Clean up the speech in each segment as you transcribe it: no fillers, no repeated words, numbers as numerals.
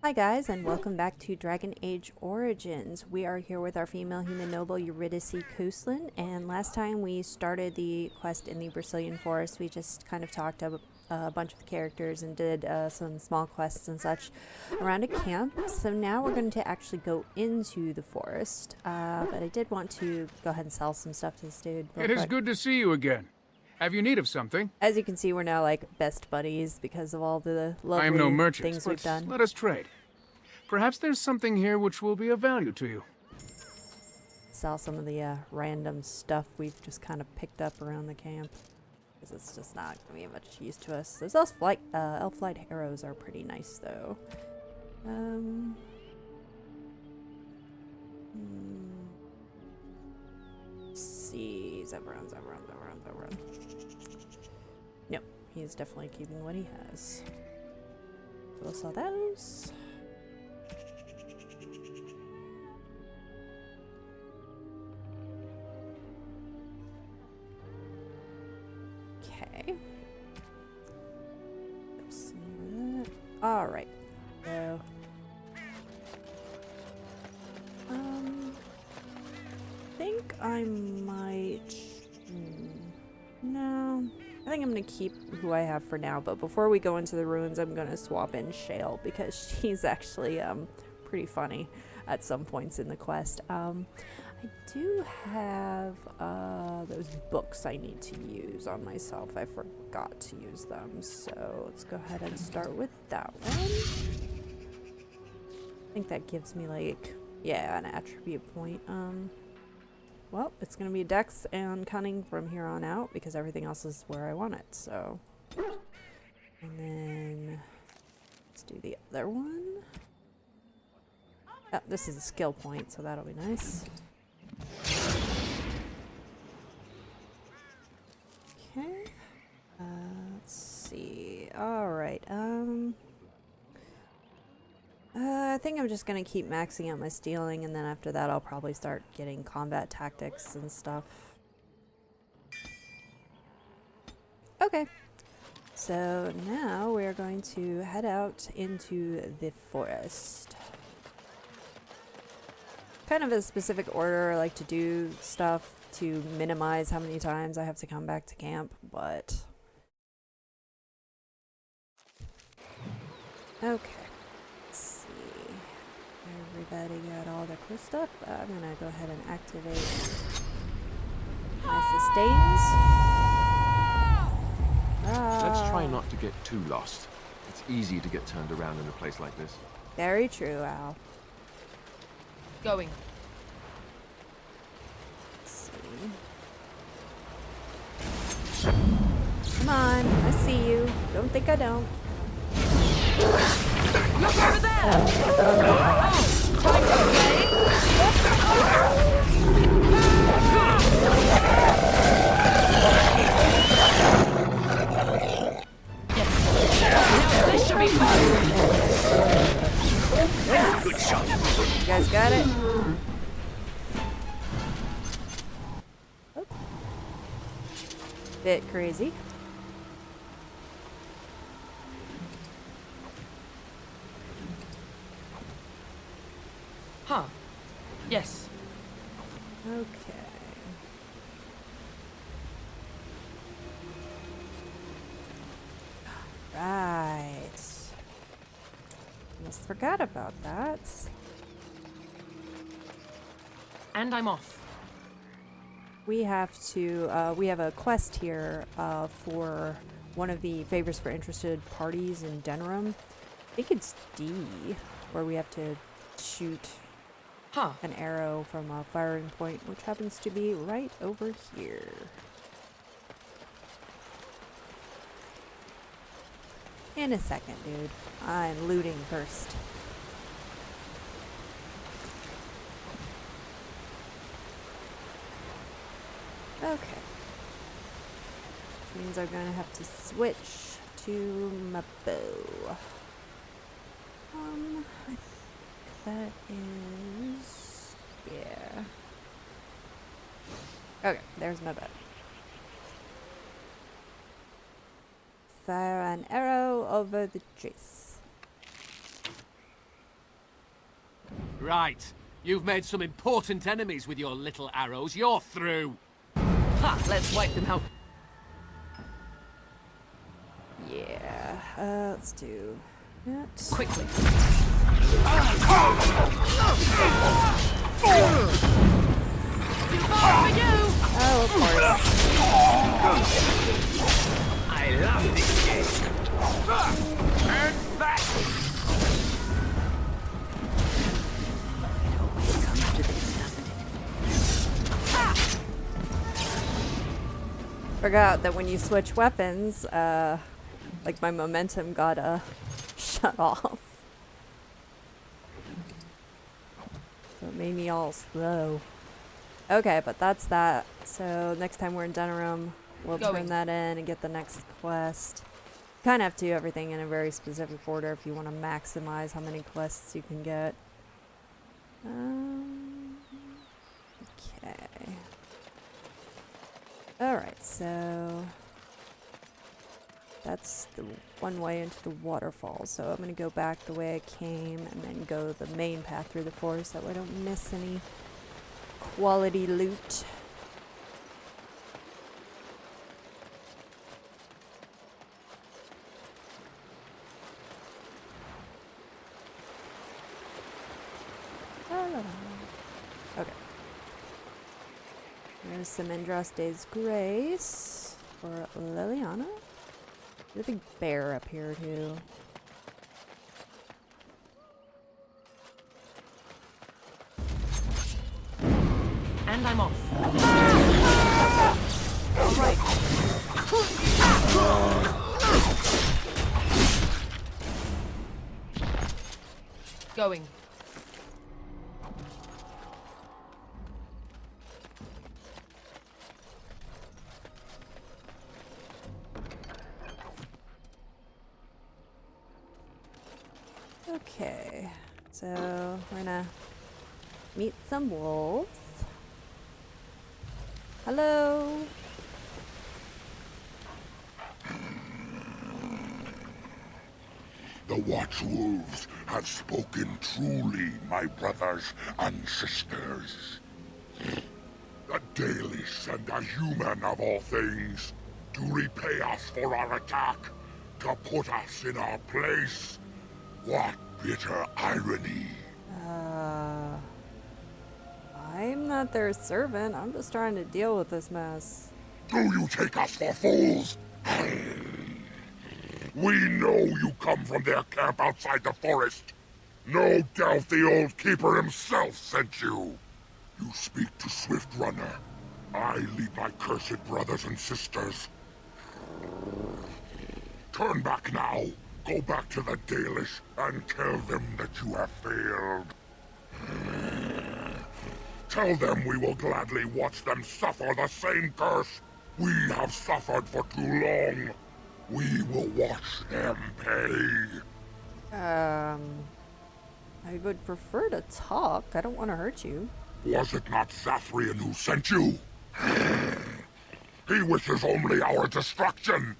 Hi guys, and welcome back to Dragon Age Origins. We are here with our female human noble Eurydice Cousland, and last time we started the quest in the Brazilian forest, we just kind of talked about a bunch of the characters and did some small quests and such around a camp. So now we're going to actually go into the forest, but I did want to go ahead and sell some stuff to this dude real It is quick. good to see you again. Have you need of something? As you can see, we're now like best buddies because of all the lovely I am no merchant, things we've done. let us trade. Perhaps there's something here which will be of value to you. Sell some of the random stuff we've just kind of picked up around the camp, because it's just not going to be much use to us. Those elf flight arrows are pretty nice though. Let's see, Zebron. Nope, he's definitely keeping what he has. We'll sell those. Okay. Let's see that. All right. So, I think I might. No, I think I'm gonna keep who I have for now. But before we go into the ruins, I'm gonna swap in Shale because she's actually pretty funny at some points in the quest. I do have those books I need to use on myself. I forgot to use them, so let's go ahead and start with that one. I think that gives me like, yeah, an attribute point. Well, it's gonna be Dex and Cunning from here on out because everything else is where I want it, so. And then let's do the other one. Oh, this is a skill point, so that'll be nice. Okay. Let's see. Alright, I think I'm just gonna keep maxing out my stealing, and then after that I'll probably start getting combat tactics and stuff. Okay. So now we're going to head out into the forest. Kind of a specific order I like to do stuff to minimize how many times I have to come back to camp, but okay. Let's see. Everybody got all their cool stuff. I'm gonna go ahead and activate my sustains. Let's try not to get too lost. It's easy to get turned around in a place like this. Very true, Al. Going. Let's see. Come on, I see you. Don't think I don't. Look over there! Oh, trying to play? Yes. Now this should be fun. Good shot. You guys got it? Oh. Bit crazy. Huh. Yes. Okay. Right. Almost forgot about that. And I'm off. We have to, we have a quest here for one of the favors for interested parties in Denram. I think it's D, where we have to shoot Huh. an arrow from a firing point, which happens to be right over here. In a second, dude. I'm looting first. Okay. Which means I'm gonna have to switch to my bow. I think that is... yeah. Okay, there's my bow. Fire an arrow over the trace. Right. You've made some important enemies with your little arrows. You're through. Ha! Let's wipe them out. Yeah, let's do that. Quickly. Oh, of course. I love this game. And back. Forgot that when you switch weapons, like my momentum got shut off. So it made me all slow. Okay, but that's that. So next time we're in Denerim, we'll turn that in and get the next quest. Kind of have to do everything in a very specific order if you want to maximize how many quests you can get. Okay. Alright, so that's the one way into the waterfall. So I'm going to go back the way I came and then go the main path through the forest. That way I don't miss any quality loot. Okay. There's some Andraste's Grace for Liliana. There's a big bear up here too. And I'm off. Going. Okay, so we're gonna meet some wolves. Hello. The Watchwolves have spoken truly, my brothers and sisters. The Dalish and a human of all things, to repay us for our attack, to put us in our place. What bitter irony. I'm not their servant. I'm just trying to deal with this mess. Do you take us for fools? We know you come from their camp outside the forest. No doubt the old keeper himself sent you. You speak to Swift Runner. I lead my cursed brothers and sisters. Turn back now. Go back to the Dalish and tell them that you have failed. Tell them we will gladly watch them suffer the same curse we have suffered for too long. We will watch them pay. I would prefer to talk. I don't want to hurt you. Was it not Zathrian who sent you? He wishes only our destruction,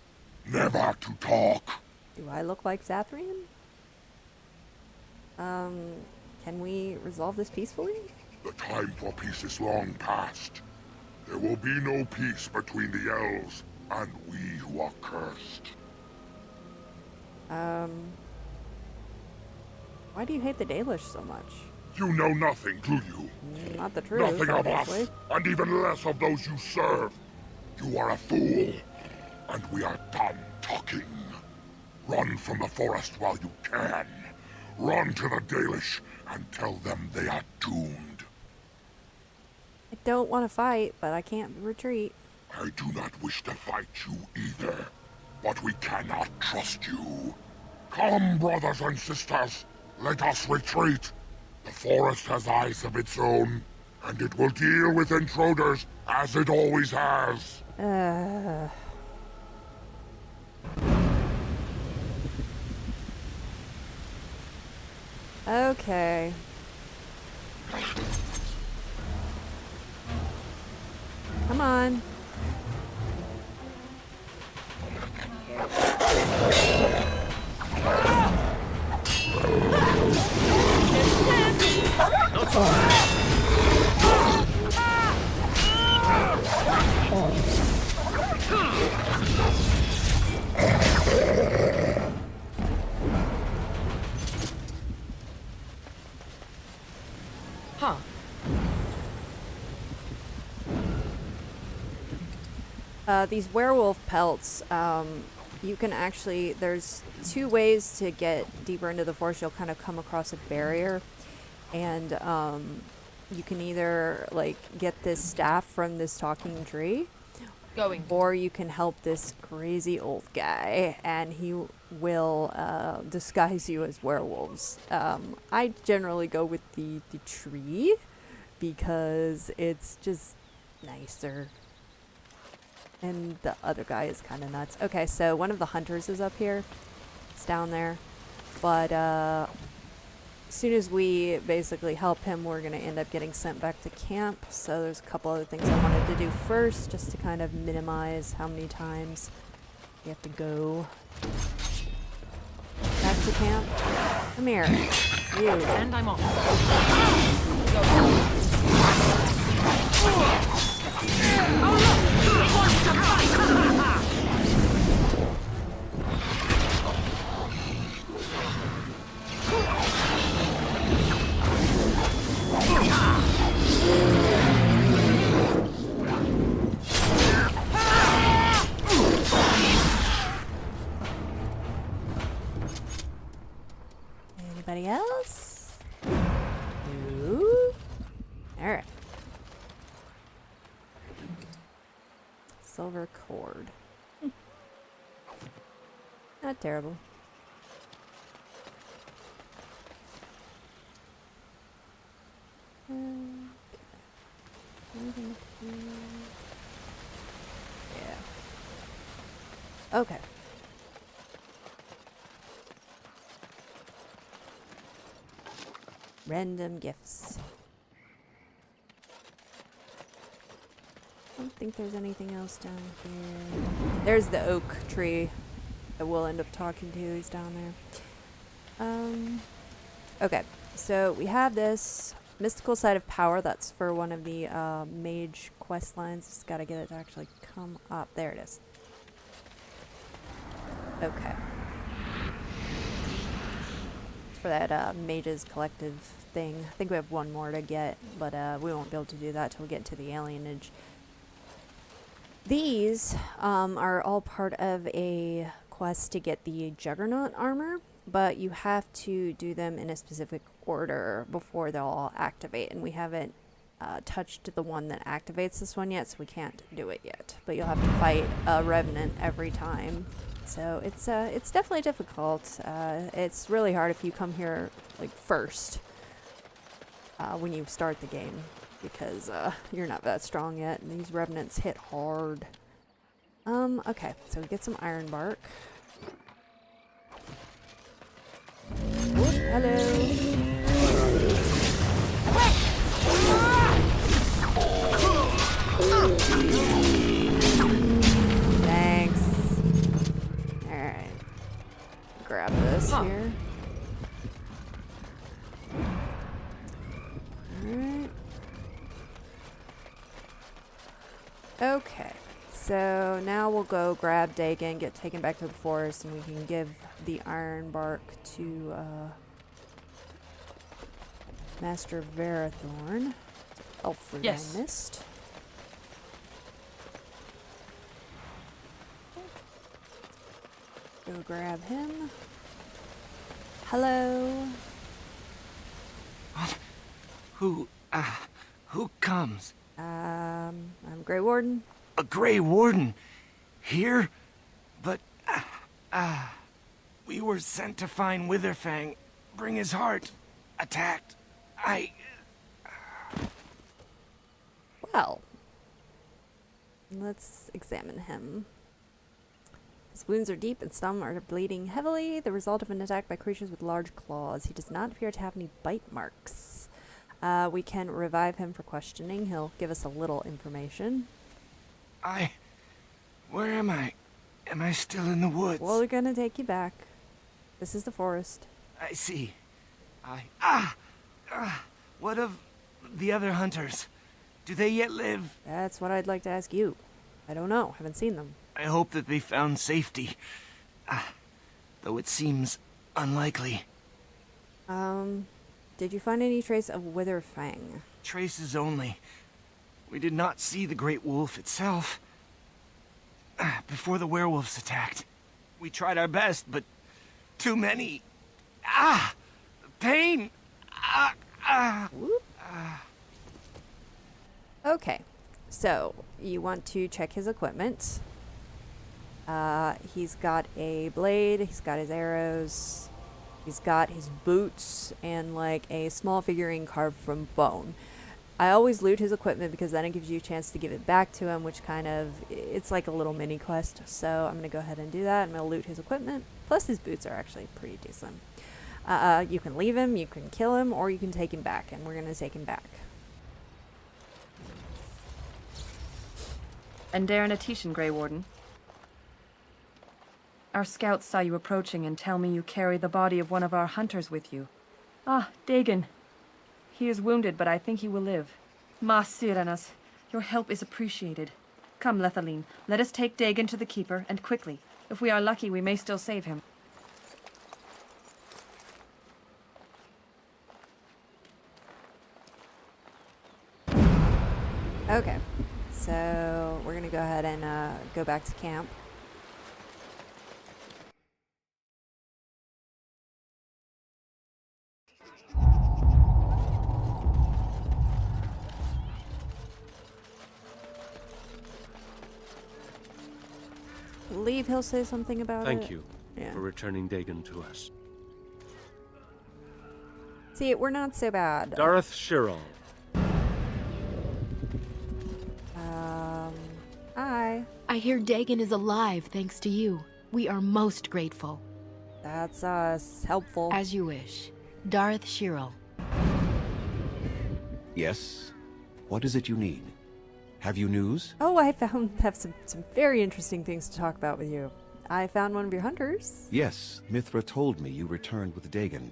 never to talk. Do I look like Zathrian? Can we resolve this peacefully? The time for peace is long past. There will be no peace between the elves and we who are cursed. Why do you hate the Dalish so much? You know nothing, do you? Not the truth, Nothing of obviously. us, and even less of those you serve. You are a fool, and we are done talking. Run from the forest while you can. Run to the Dalish and tell them they are doomed. I don't want to fight, but I can't retreat. I do not wish to fight you either, but we cannot trust you. Come, brothers and sisters, let us retreat. The forest has eyes of its own, and it will deal with intruders as it always has. Okay. Come on. Huh. These werewolf pelts, you can actually, there's two ways to get deeper into the forest. You'll kind of come across a barrier, and you can either like get this staff from this talking tree, Going. or you can help this crazy old guy, and he will disguise you as werewolves. I generally go with the tree because it's just nicer. And the other guy is kind of nuts. Okay, so one of the hunters is up here. It's down there. But as soon as we basically help him, we're going to end up getting sent back to camp. So there's a couple other things I wanted to do first, just to kind of minimize how many times we have to go back to camp. Come here. You. And I'm off. Anybody else? Ooh. Alright. Silver cord. Not terrible. Yeah. Okay. Random gifts. I don't think there's anything else down here. There's the oak tree that we'll end up talking to. He's down there. Okay, so we have this mystical side of power. That's for one of the mage quest lines. Just gotta get it to actually come up. There it is. Okay. It's for that mages collective thing. I think we have one more to get, but we won't be able to do that till we get to the alienage. These are all part of a quest to get the Juggernaut armor, but you have to do them in a specific order before they'll all activate, and we haven't touched the one that activates this one yet, so we can't do it yet. But you'll have to fight a revenant every time, so it's definitely difficult. It's really hard if you come here like first when you start the game, because you're not that strong yet, and these revenants hit hard. Okay, so we get some iron bark. Whoop, hello. Thanks. Alright. Grab this here. Alright. Okay. So now we'll go grab Dagger and get taken back to the forest, and we can give the iron bark to Master Verathorn. Alfred, yes. I missed. Go grab him. Hello. Who comes? I'm Grey Warden. A Grey Warden? Here? But, we were sent to find Witherfang, bring his heart. Attacked. Well, let's examine him. His wounds are deep and some are bleeding heavily, the result of an attack by creatures with large claws. He does not appear to have any bite marks. We can revive him for questioning. He'll give us a little information. Where am I? Am I still in the woods? Well, we're gonna take you back. This is the forest. I see. What of the other hunters? Do they yet live? That's what I'd like to ask you. I don't know. Haven't seen them. I hope that they found safety. Though it seems unlikely. Did you find any trace of Witherfang? Traces only. We did not see the great wolf itself. Before the werewolves attacked. We tried our best, but too many. Pain! Whoop. Okay, so you want to check his equipment. He's got a blade, he's got his arrows, he's got his boots, and like a small figurine carved from bone. I always loot his equipment because then it gives you a chance to give it back to him, which kind of, it's like a little mini quest. So I'm going to go ahead and do that. I'm going to loot his equipment. Plus his boots are actually pretty decent. You can leave him, you can kill him, or you can take him back, and we're going to take him back. And Darren Atishan, Grey Warden. Our scouts saw you approaching and tell me you carry the body of one of our hunters with you. Ah, Dagon. He is wounded, but I think he will live. Ma Siranas, your help is appreciated. Come, Lethaline, let us take Dagon to the Keeper, and quickly. If we are lucky, we may still save him. Okay, so we're going to go ahead and go back to camp. Believe he'll say something about it. Thank you Yeah. for returning Dagon to us. See, we're not so bad. Dareth Shirral. Hi. I hear Dagon is alive thanks to you. We are most grateful. That's us. Helpful. As you wish. Dareth Shirral. Yes? What is it you need? Have you news? Oh, I have some very interesting things to talk about with you. I found one of your hunters. Yes, Mithra told me you returned with Dagon.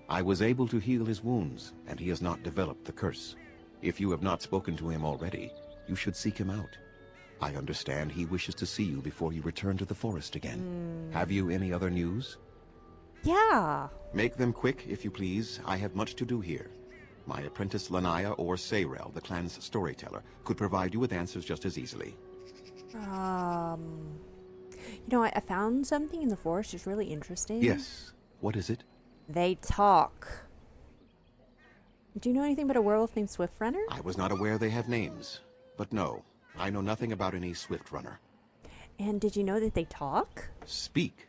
I was able to heal his wounds, and he has not developed the curse. If you have not spoken to him already, you should seek him out. I understand he wishes to see you before you return to the forest again. Have you any other news? Yeah. Make them quick, if you please. I have much to do here. My apprentice Lanaya or Sayrel, the clan's storyteller, could provide you with answers just as easily. You know, I found something in the forest that's really interesting. Yes. What is it? They talk. Do you know anything about a werewolf named Swiftrunner? I was not aware they have names. But no, I know nothing about any swift runner. And did you know that they talk? Speak?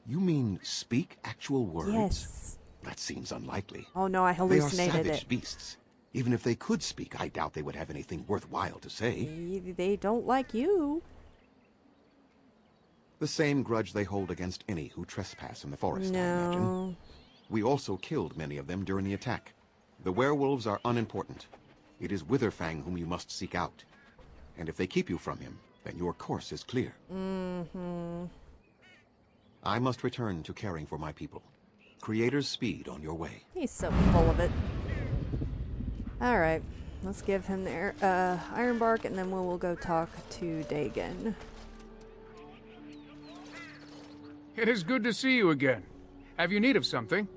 You mean speak actual words? Yes. That seems unlikely. Oh no, I hallucinated They are savage it. beasts. Even if they could speak, I doubt they would have anything worthwhile to say. They don't like you. The same grudge they hold against any who trespass in the forest, I imagine. No. We also killed many of them during the attack. The werewolves are unimportant. It is Witherfang whom you must seek out. And if they keep you from him, then your course is clear. I must return to caring for my people. Creator's speed on your way. He's so full of it. Alright, let's give him the Ironbark, and then we'll go talk to Dagon. It is good to see you again. Have you need of something?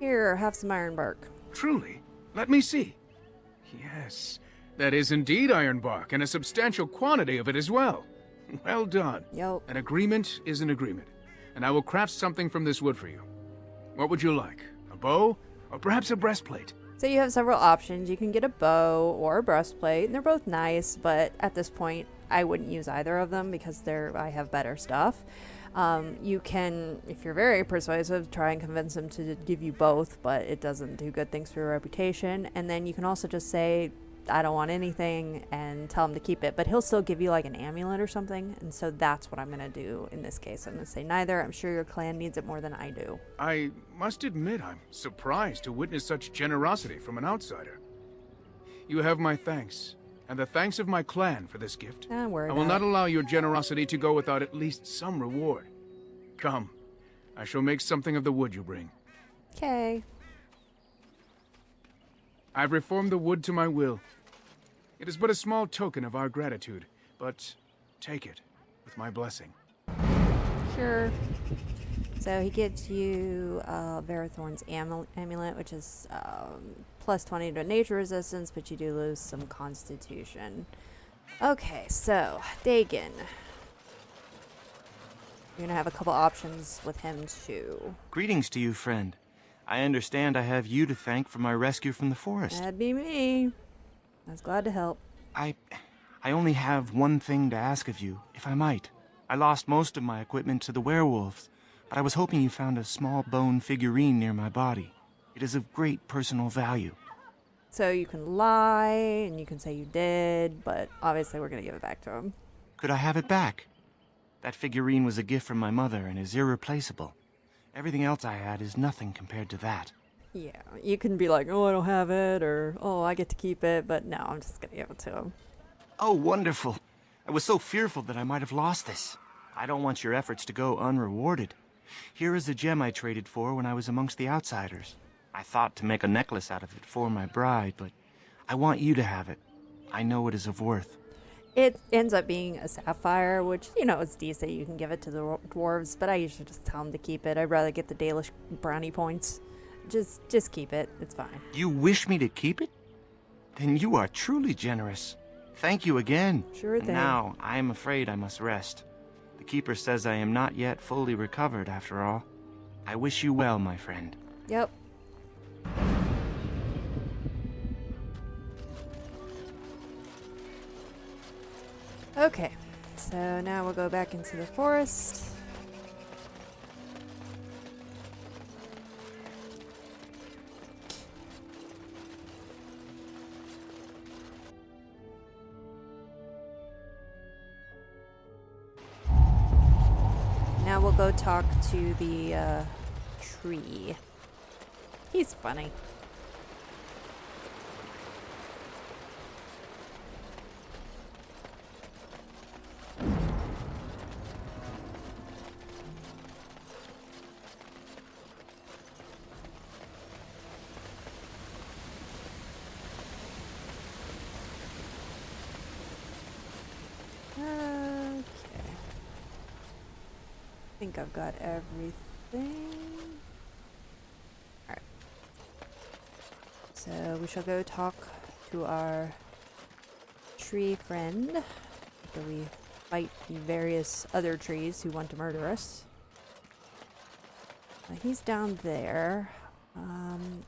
Here, have some Ironbark. Truly? Let me see. Yes, that is indeed ironbark, and a substantial quantity of it as well. Well done. Yo. An agreement is an agreement, and I will craft something from this wood for you. What would you like? A bow? Or perhaps a breastplate? So you have several options. You can get a bow or a breastplate, and they're both nice, but at this point, I wouldn't use either of them because I have better stuff. You can, if you're very persuasive, try and convince him to give you both, but it doesn't do good things for your reputation. And then you can also just say, I don't want anything, and tell him to keep it, but he'll still give you like an amulet or something. And so that's what I'm going to do in this case. I'm going to say neither. I'm sure your clan needs it more than I do. I must admit I'm surprised to witness such generosity from an outsider. You have my thanks, and the thanks of my clan for this gift. Don't worry I will about not it. allow your generosity to go without at least some reward. Come, I shall make something of the wood you bring. Okay. I've reformed the wood to my will. It is but a small token of our gratitude, but take it with my blessing. Sure. So he gives you Verathorn's amulet, which is plus 20 to nature resistance, but you do lose some constitution. Okay, so Dagon. You're gonna have a couple options with him too. Greetings to you, friend. I understand I have you to thank for my rescue from the forest. That'd be me. I was glad to help. I only have one thing to ask of you, if I might. I lost most of my equipment to the werewolves, but I was hoping you found a small bone figurine near my body. It is of great personal value. So you can lie, and you can say you did, but obviously we're gonna give it back to him. Could I have it back? That figurine was a gift from my mother and is irreplaceable. Everything else I had is nothing compared to that. Yeah, you can be like, oh, I don't have it, or oh, I get to keep it, but no, I'm just gonna give it to him. Oh, wonderful. I was so fearful that I might have lost this. I don't want your efforts to go unrewarded. Here is the gem I traded for when I was amongst the outsiders. I thought to make a necklace out of it for my bride, but I want you to have it. I know it is of worth. It ends up being a sapphire, which, you know, it's decent. You can give it to the dwarves, but I usually just tell them to keep it. I'd rather get the Dalish brownie points. Just keep it. It's fine. You wish me to keep it? Then you are truly generous. Thank you again. Sure thing. And now, I am afraid I must rest. The Keeper says I am not yet fully recovered, after all. I wish you well, my friend. Yep. Okay, so now we'll go back into the forest. Now we'll go talk to the tree. He's funny. I think I've got everything. Alright. So we shall go talk to our tree friend after we fight the various other trees who want to murder us. He's down there.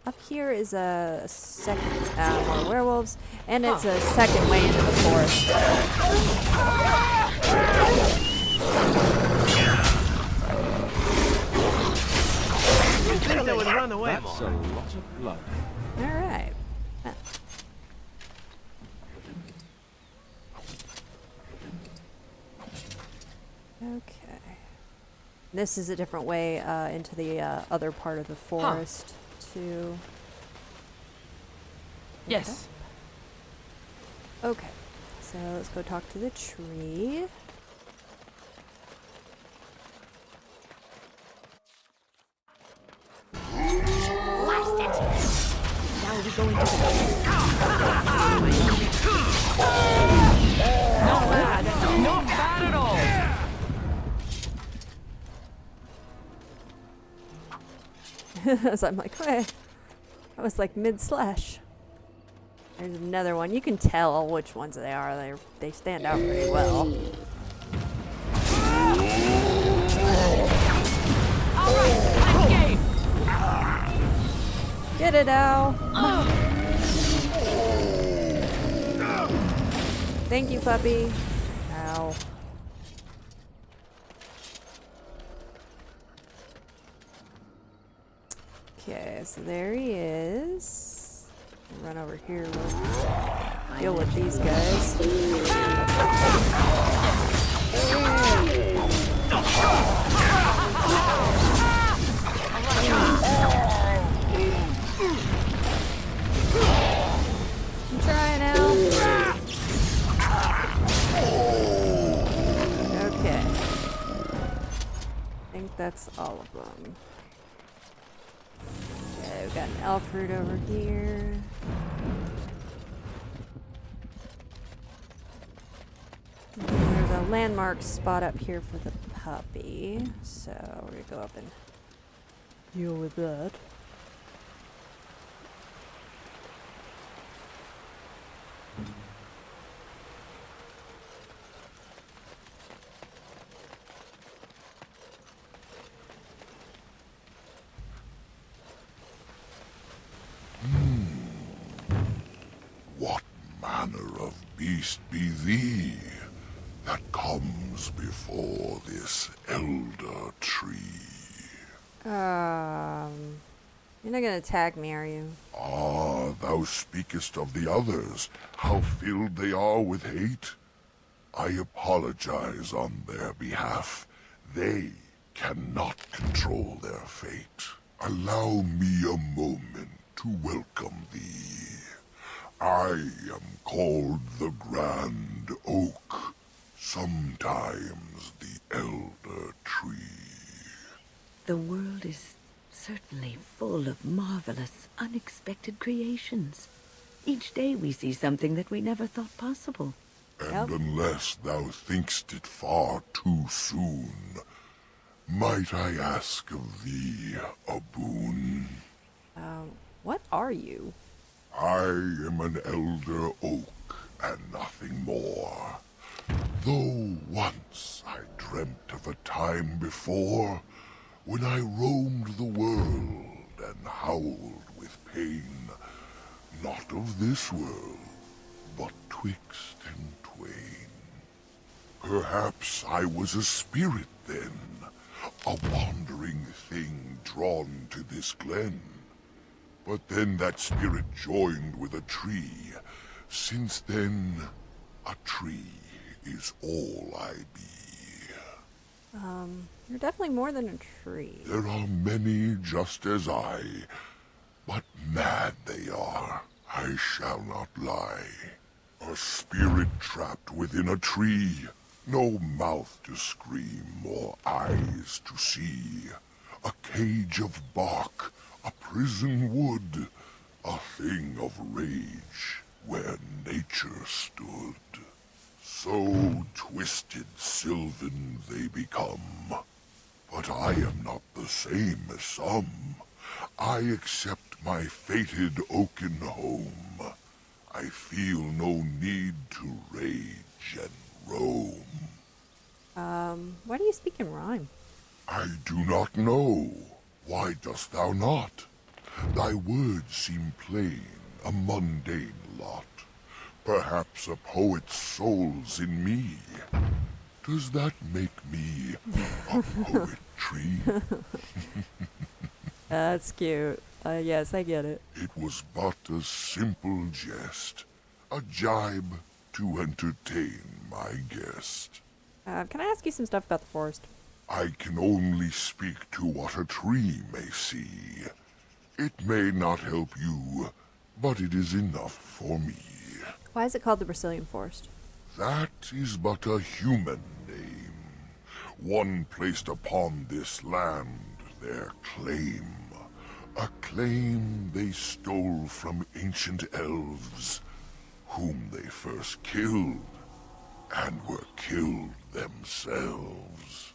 Up here is a second more werewolves, and it's a second way into the forest. That would run away That's more. a lot of blood. Alright. Okay. This is a different way into the other part of the forest too. Yes. Okay. So let's go talk to the tree. Blast it! Now we go into the... Not bad. Not bad at all. So I'm like, hey, I was like mid-slash. There's another one. You can tell which ones they are. They stand out pretty well. All right, let's game. Get it, Al. Thank you, puppy. Ow. Okay, so there he is. Run over here. We'll deal with these guys. I'm trying, Al. Okay. I think that's all of them. Okay, we've got an elf root over here. landmark spot up here for the puppy. So we're gonna go up and deal with that. What manner of beast be thee that comes before this elder tree? You're not gonna attack me, are you? Ah, thou speakest of the others, how filled they are with hate. I apologize on their behalf. They cannot control their fate. Allow me a moment to welcome thee. I am called the Grand Oak, sometimes the Elder Tree. The world is certainly full of marvelous, unexpected creations. Each day we see something that we never thought possible. And unless thou thinkst it far too soon, might I ask of thee a boon? What are you? I am an elder oak and nothing more. Though once I dreamt of a time before when I roamed the world and howled with pain, not of this world, but twixt and twain. Perhaps I was a spirit then, a wandering thing drawn to this glen. But then that spirit joined with a tree. Since then, a tree is all I be. You're definitely more than a tree. There are many just as I, but mad they are, I shall not lie. A spirit trapped within a tree, no mouth to scream or eyes to see. A cage of bark, a prison wood, a thing of rage where nature stood. So twisted sylvan they become. But I am not the same as some. I accept my fated oaken home. I feel no need to rage and roam. Why do you speak in rhyme? I do not know. Why dost thou not? Thy words seem plain, a mundane lot. Perhaps a poet's soul's in me. Does that make me a poetry? That's cute. Yes, I get it. It was but a simple jest, a jibe to entertain my guest. Can I ask you some stuff about the forest? I can only speak to what a tree may see. It may not help you, but it is enough for me. Why is it called the Brazilian forest? That is but a human name, one placed upon this land their claim. A claim they stole from ancient elves, whom they first killed, and were killed themselves.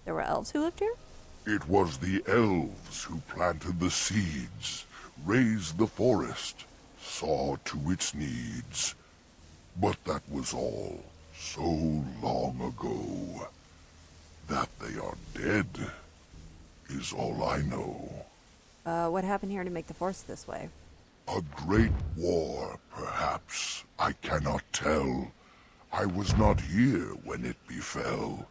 There were elves who lived here? It was the elves who planted the seeds, raised the forest, saw to its needs. But that was all so long ago. That they are dead is all I know. What happened here to make the forest this way? A great war, perhaps. I cannot tell. I was not here when it befell.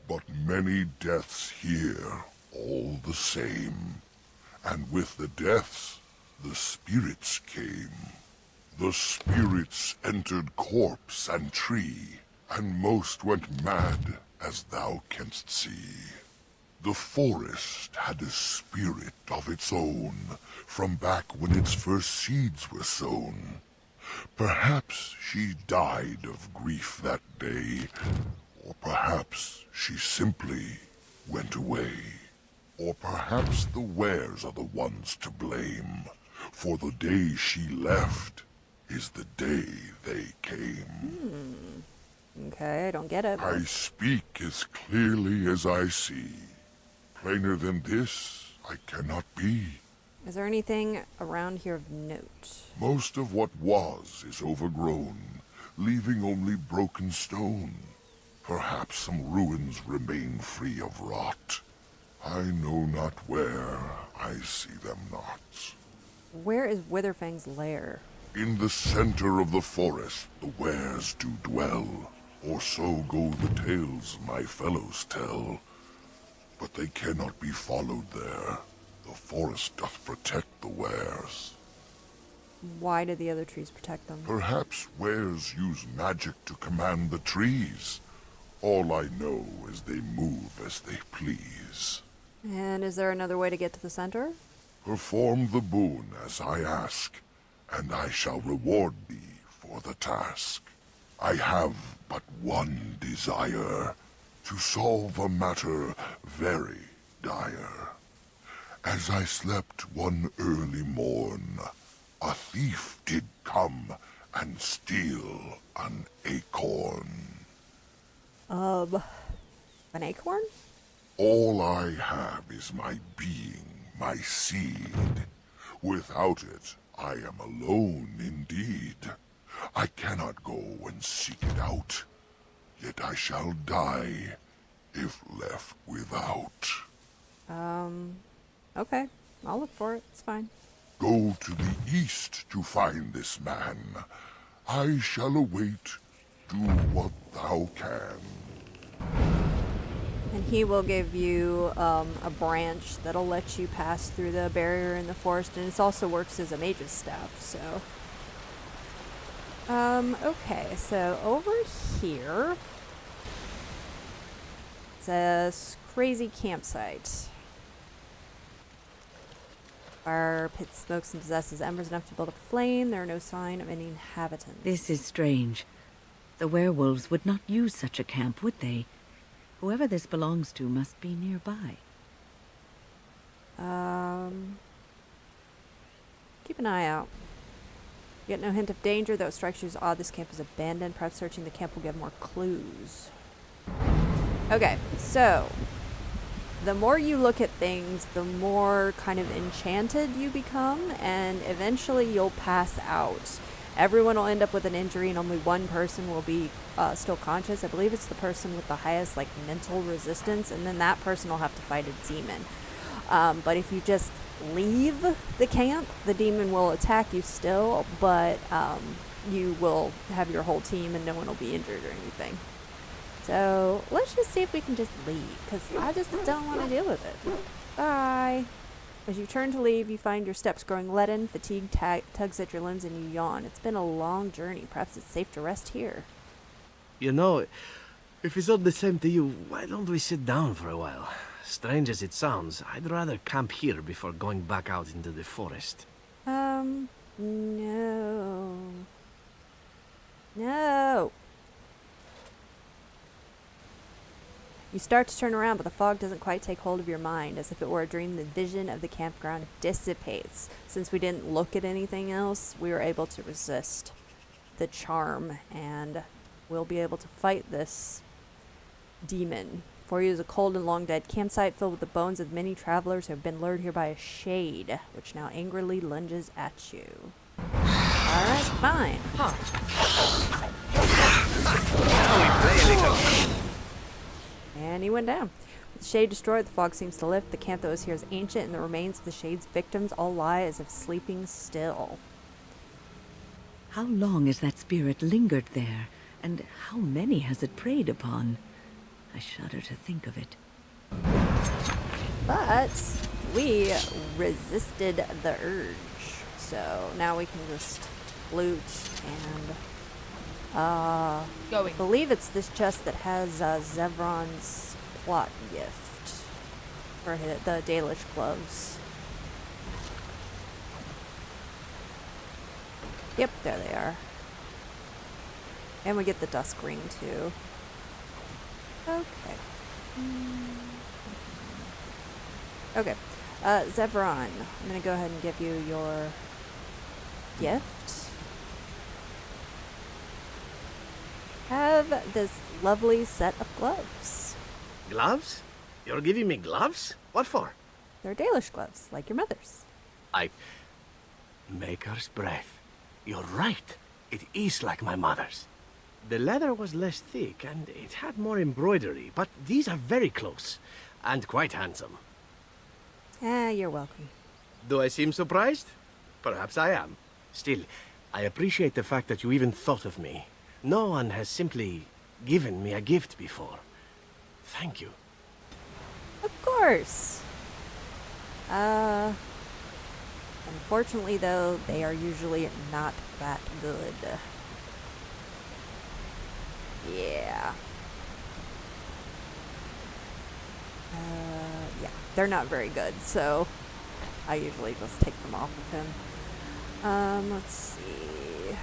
But many deaths here, all the same. And with the deaths, the spirits came. The spirits entered corpse and tree, and most went mad, as thou canst see. The forest had a spirit of its own, from back when its first seeds were sown. Perhaps she died of grief that day, or perhaps she simply went away. Or perhaps the wares are the ones to blame, for the day she left is the day they came. Okay, I don't get it. I speak as clearly as I see. Plainer than this, I cannot be. Is there anything around here of note? Most of what was is overgrown, leaving only broken stone. Perhaps some ruins remain free of rot. I know not where, I see them not. Where is Witherfang's lair? In the center of the forest, the wares do dwell, or so go the tales my fellows tell. But they cannot be followed there. The forest doth protect the wares. Why do the other trees protect them? Perhaps wares use magic to command the trees. All I know is they move as they please. And is there another way to get to the center? Perform the boon as I ask, and I shall reward thee for the task. I have but one desire, to solve a matter very dire. As I slept one early morn, a thief did come and steal an acorn. An acorn? All I have is my being, my seed. Without it, I am alone indeed. I cannot go and seek it out, yet I shall die if left without. Okay. I'll look for it. It's fine. Go to the east to find this man. I shall await. Do what thou can. And he will give you a branch that'll let you pass through the barrier in the forest, and it also works as a mage's staff, so... okay, so over here... it's a crazy campsite. Fire pit smokes and possesses embers enough to build a flame. There are no sign of any inhabitants. This is strange. The werewolves would not use such a camp, would they? Whoever this belongs to must be nearby. Keep an eye out. You get no hint of danger, though it strikes you as odd this camp is abandoned. Perhaps searching the camp will give more clues. Okay, so the more you look at things, the more kind of enchanted you become, and eventually you'll pass out. Everyone will end up with an injury, and only one person will be still conscious. I believe it's the person with the highest like mental resistance, and then that person will have to fight a demon. But if you just leave the camp, the demon will attack you still, but you will have your whole team and no one will be injured or anything. So let's just see if we can just leave, because I just don't want to deal with it. Bye. As you turn to leave, you find your steps growing leaden, fatigue tugs at your limbs, and you yawn. It's been a long journey. Perhaps it's safe to rest here. You know, if it's all the same to you, why don't we sit down for a while? Strange as it sounds, I'd rather camp here before going back out into the forest. No. No. You start to turn around, but the fog doesn't quite take hold of your mind. As if it were a dream, the vision of the campground dissipates. Since we didn't look at anything else, we were able to resist the charm, and we'll be able to fight this demon. For you is a cold and long dead campsite filled with the bones of many travelers who have been lured here by a shade, which now angrily lunges at you. Alright, fine. Now we play a little. And he went down. With the shade destroyed, the fog seems to lift. The camp that was here is ancient, and the remains of the shade's victims all lie as if sleeping still. How long has that spirit lingered there, and how many has it preyed upon? I shudder to think of it. But we resisted the urge. So now we can just loot and I believe it's this chest that has Zevron's plot gift for the Dalish gloves. Yep, there they are. And we get the dusk ring too. Okay. Okay. Zevron, I'm gonna go ahead and give you your gift. Have have this lovely set of gloves. Gloves? You're giving me gloves? What for? They're Dalish gloves, like your mother's. Maker's breath. You're right. It is like my mother's. The leather was less thick, and it had more embroidery, but these are very close, and quite handsome. You're welcome. Do I seem surprised? Perhaps I am. Still, I appreciate the fact that you even thought of me. No one has simply given me a gift before. Thank you. Of course. Unfortunately, though, they are usually not that good. Yeah. Yeah, they're not very good, so I usually just take them off of him. Let's see.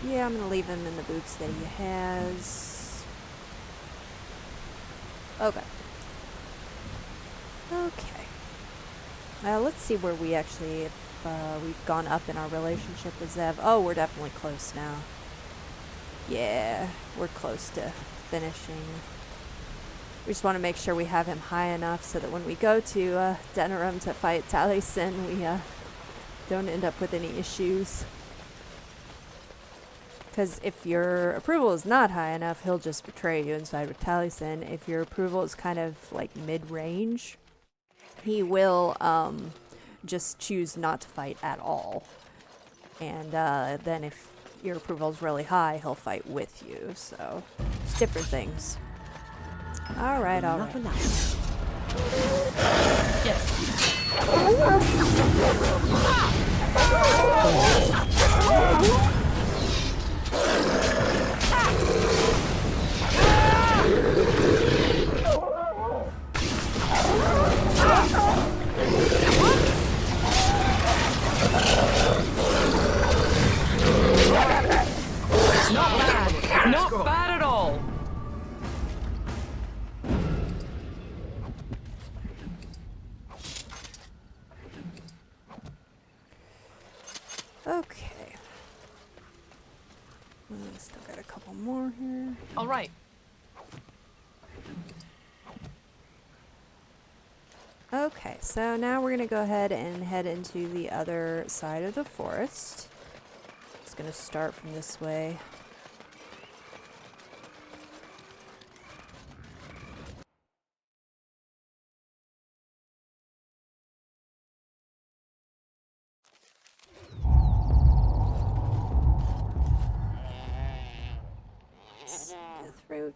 Yeah, I'm gonna leave him in the boots that he has. Okay. Okay. Let's see where we actually, if we've gone up in our relationship with Zev. Oh, we're definitely close now. Yeah, we're close to finishing. We just want to make sure we have him high enough so that when we go to Denerim to fight Taliesin, we don't end up with any issues. Because if your approval is not high enough, he'll just betray you inside with Taliesin. If your approval is kind of like mid-range, he will just choose not to fight at all. And then if your approval is really high, he'll fight with you. So it's different things. All right, all right. Not bad. Not bad at all. Okay. Still got a couple more here. All right. Okay, so now we're going to go ahead and head into the other side of the forest. Just going to start from this way. Fruit.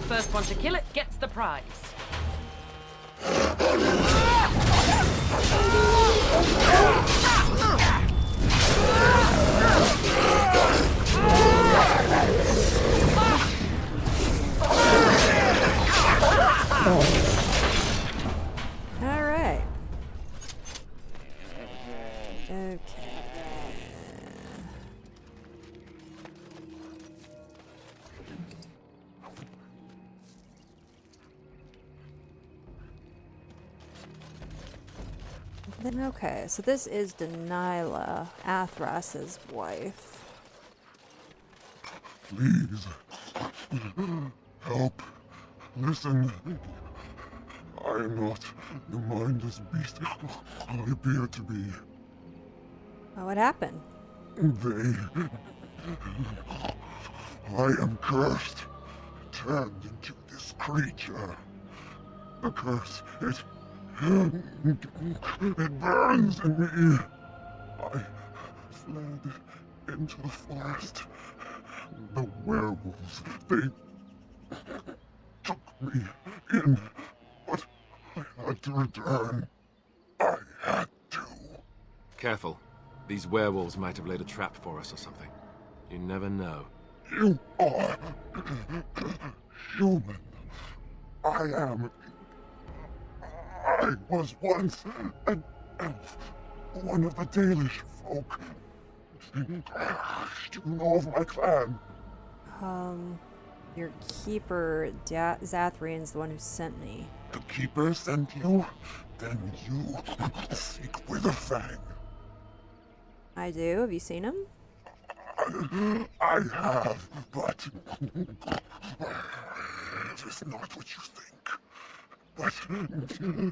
First one to kill it gets the prize. All right. Okay. Then okay, so this is Delilah, Athras's wife. Please. Help. Listen. I am not the mindless beast I appear to be. Oh, what happened? I am cursed. Turned into this creature. The curse, it burns in me. I fled into the forest. The werewolves, they took me in, but I had to return. I had to. Careful. These werewolves might have laid a trap for us or something. You never know. You are human. I was once an elf, one of the Dalish folk. You know of my clan. Your keeper, Zathrian's the one who sent me. The keeper sent you? Then you seek Witherfang. I do. Have you seen him? I have, but it is not what you think. But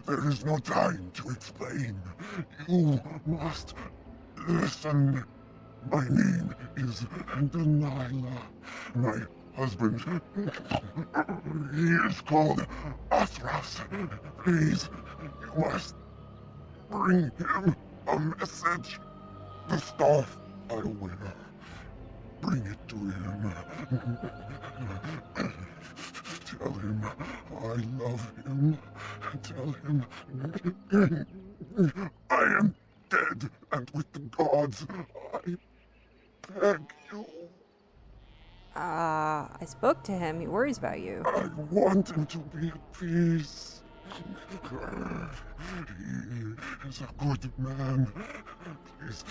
there is no time to explain. You must listen. My name is Delilah. My husband, he is called Athras. Please, you must bring him a message. The staff I wear. Bring it to him. Tell him I love him. Tell him I am dead, and with the gods, I beg you. I spoke to him. He worries about you. I want him to be at peace. He is a good man. Please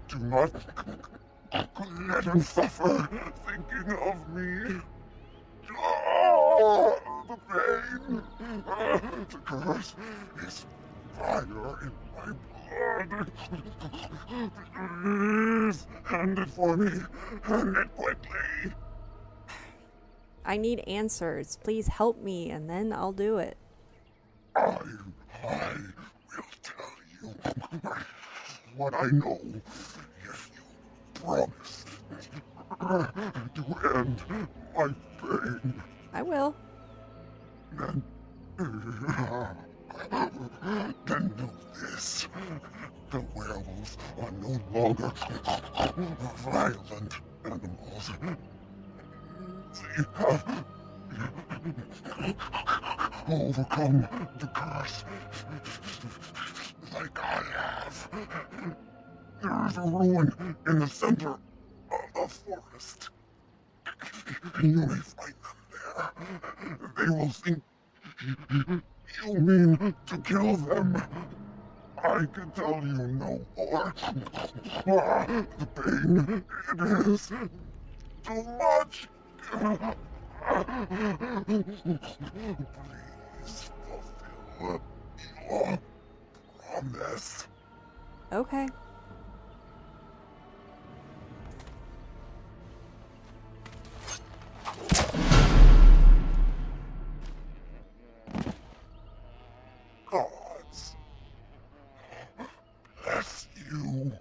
do not let him suffer thinking of me. Oh, the pain. The curse is fire in my blood. Please, hand it for me. Hand it quickly. I need answers. Please help me, and then I'll do it. I will tell you what I know if you promise to end my pain. I will. Then know this. The werewolves are no longer violent animals. They have overcome the curse like I have. There is a ruin in the center of the forest. You may find them there. They will think you mean to kill them. I can tell you no more. The pain, it is too much. Please fulfill your promise. Okay. Gods bless you.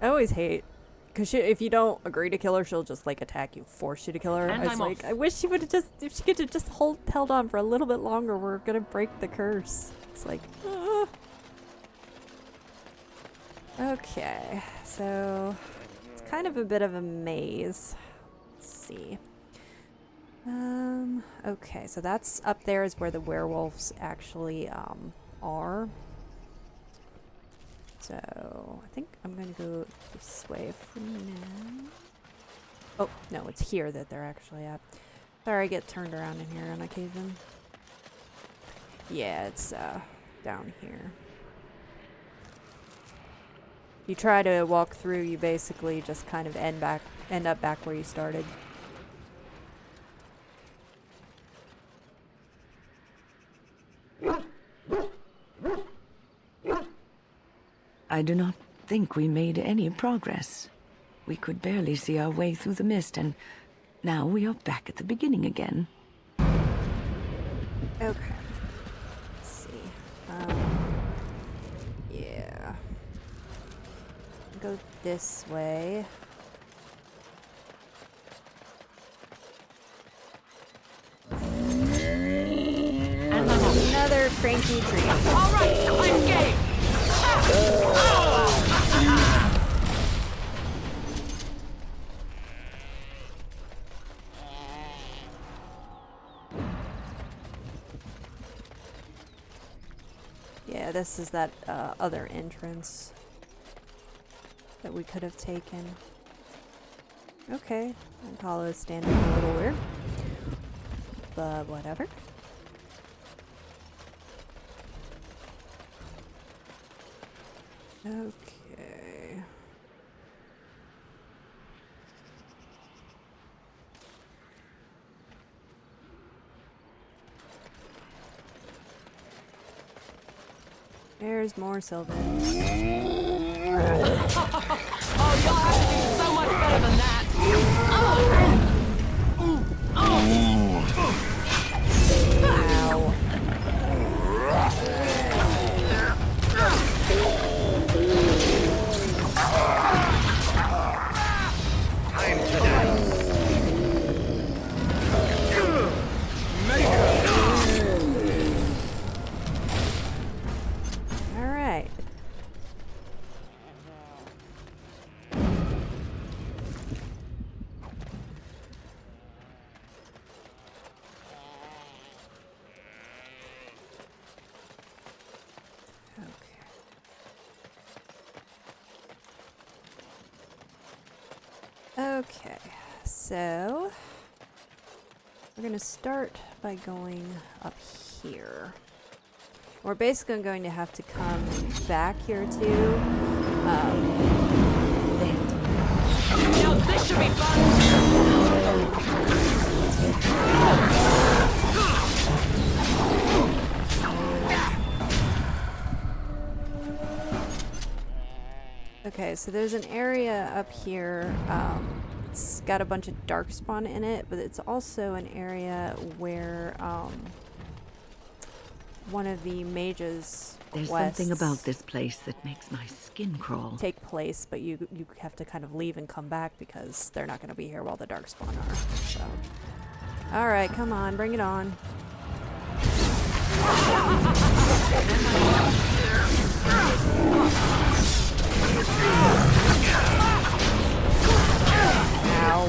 I always hate, because if you don't agree to kill her, she'll just, like, attack you, force you to kill her. And I was I'm like, off. I wish she would have just, if she could have just held on for a little bit longer, we're gonna break the curse. It's like, Okay, so it's kind of a bit of a maze. Let's see. Okay, so that's up there is where the werewolves actually, are. So, I think I'm gonna go this way for now. Oh, no, it's here that they're actually at. Sorry, I get turned around in here on occasion. Yeah, it's, down here. You try to walk through, you basically just kind of end up back where you started. I do not think we made any progress. We could barely see our way through the mist, and now we are back at the beginning again. Okay. Let's see. Yeah. Go this way. Another cranky tree. All right, I'm game. Yeah, this is that other entrance that we could have taken. Okay, and Hollow is standing a little weird, but whatever. Okay. There's more Sylvan. Oh, you'll have to do so much better than that. Ow. Time to dance. All right. Okay, so we're going to start by going up here. We're basically going to have to come back here too. Now this should be fun. Okay, so there's an area up here. It's got a bunch of darkspawn in it, but it's also an area where one of the mages There's something about this place that makes my skin crawl. Take place, but you have to kind of leave and come back because they're not going to be here while the darkspawn are. So, all right, come on, bring it on. Ow.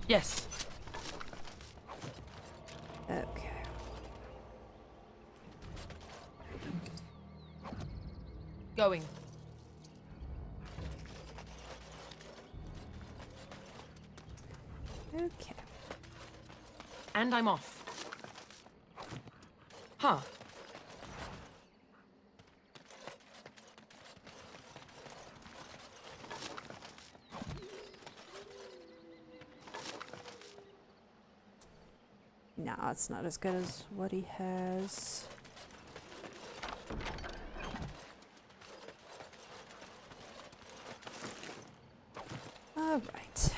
Yes. Okay. Going. Okay. And I'm off. Huh. No, it's not as good as what he has. All right.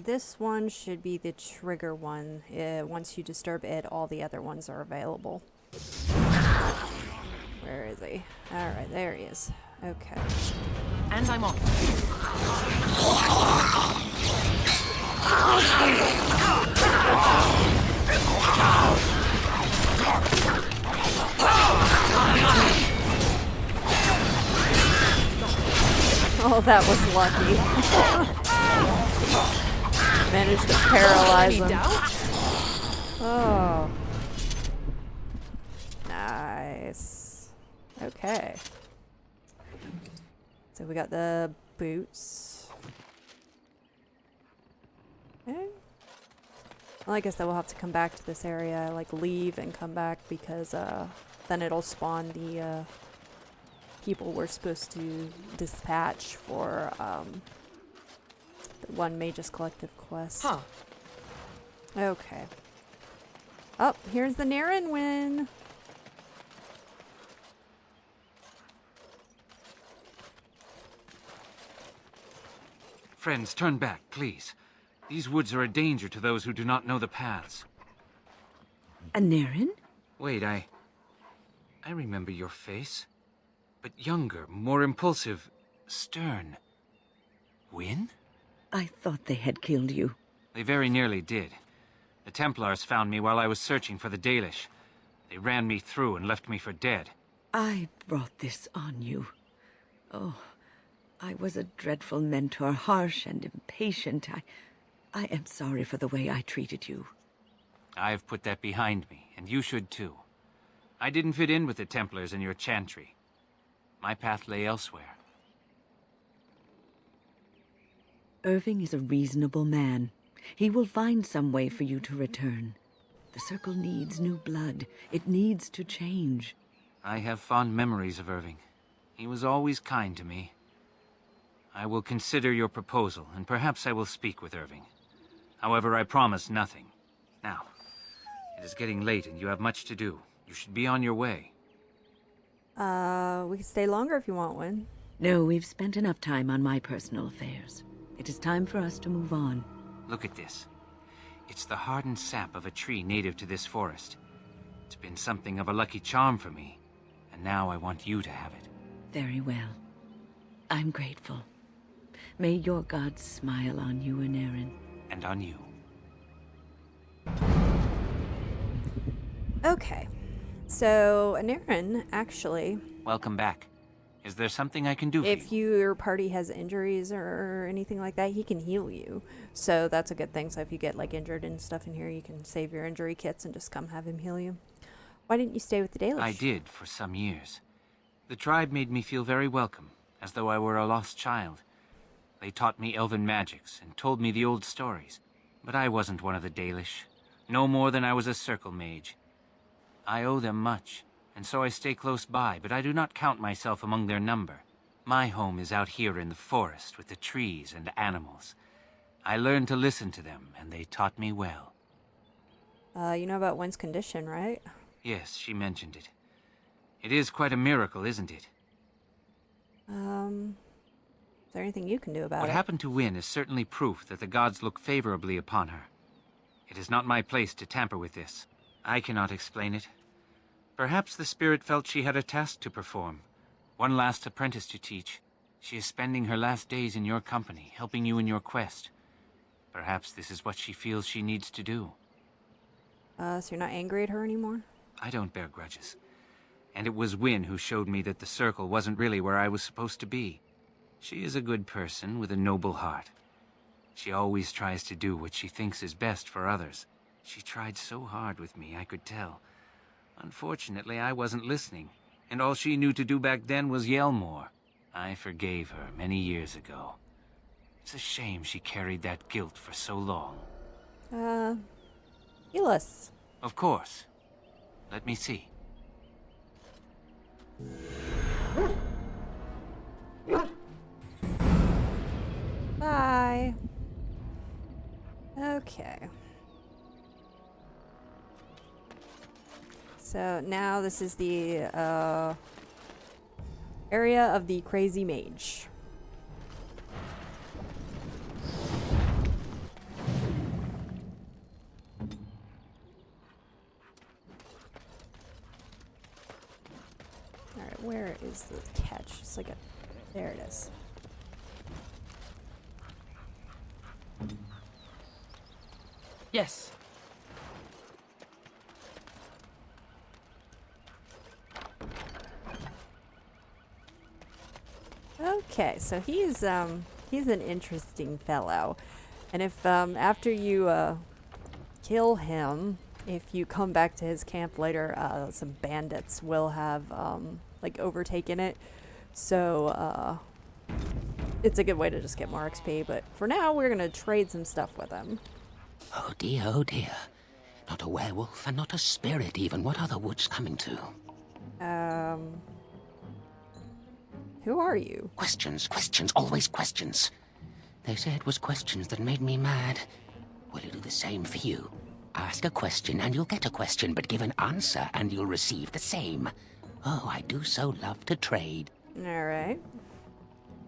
This one should be the trigger one. Once you disturb it, all the other ones are available. Where is he? All right, there he is. Okay. And I'm off. Oh, that was lucky. Managed to paralyze him. Oh. Nice. Okay. So we got the boots. Okay. Well, I guess that we'll have to come back to this area, like leave and come back because then it'll spawn the people we're supposed to dispatch for the one Magus Collective quest. Huh. Okay. Oh, here's the Naren win. Friends, turn back, please. These woods are a danger to those who do not know the paths. A Naren? Wait, I remember your face. But younger, more impulsive, stern. Win? I thought they had killed you. They very nearly did. The Templars found me while I was searching for the Dalish. They ran me through and left me for dead. I brought this on you. Oh, I was a dreadful mentor, harsh and impatient. I am sorry for the way I treated you. I've put that behind me, and you should too. I didn't fit in with the Templars and your chantry. My path lay elsewhere. Irving is a reasonable man. He will find some way for you to return. The Circle needs new blood. It needs to change. I have fond memories of Irving. He was always kind to me. I will consider your proposal, and perhaps I will speak with Irving. However, I promise nothing. Now, it is getting late and you have much to do. You should be on your way. We can stay longer if you want one. No, we've spent enough time on my personal affairs. It is time for us to move on. Look at this. It's the hardened sap of a tree native to this forest. It's been something of a lucky charm for me, and now I want you to have it. Very well. I'm grateful. May your gods smile on you and Aaron. And on you. Okay. So, Aaron, actually... Welcome back. Is there something I can do for you? If your party has injuries or anything like that, he can heal you. So that's a good thing. So if you get like injured and stuff in here, you can save your injury kits and just come have him heal you. Why didn't you stay with the Dalish? I did for some years. The tribe made me feel very welcome, as though I were a lost child. They taught me elven magics and told me the old stories. But I wasn't one of the Dalish, no more than I was a circle mage. I owe them much, and so I stay close by, but I do not count myself among their number. My home is out here in the forest with the trees and animals. I learned to listen to them, and they taught me well. You know about Wyn's condition, right? Yes, she mentioned it. It is quite a miracle, isn't it? Is there anything you can do about it? What happened to Wyn is certainly proof that the gods look favorably upon her. It is not my place to tamper with this. I cannot explain it. Perhaps the spirit felt she had a task to perform. One last apprentice to teach. She is spending her last days in your company, helping you in your quest. Perhaps this is what she feels she needs to do. So you're not angry at her anymore? I don't bear grudges. And it was Wyn who showed me that the circle wasn't really where I was supposed to be. She is a good person with a noble heart. She always tries to do what she thinks is best for others. She tried so hard with me, I could tell. Unfortunately, I wasn't listening, and all she knew to do back then was yell more. I forgave her many years ago. It's a shame she carried that guilt for so long. Heal us. Of course. Let me see. Bye. Okay. So now this is the area of the crazy mage. Alright, where is the catch? It's like a... There it is. Yes. Okay, so he's an interesting fellow. And if after you kill him, if you come back to his camp later, some bandits will have like overtaken it. So it's a good way to just get more XP, but for now we're gonna trade some stuff with him. Oh dear, oh dear. Not a werewolf and not a spirit even. What are the woods coming to? Who are you? Questions, questions, always questions. They say it was questions that made me mad. Will you do the same for you? Ask a question and you'll get a question, but give an answer and you'll receive the same. Oh, I do so love to trade. Alright.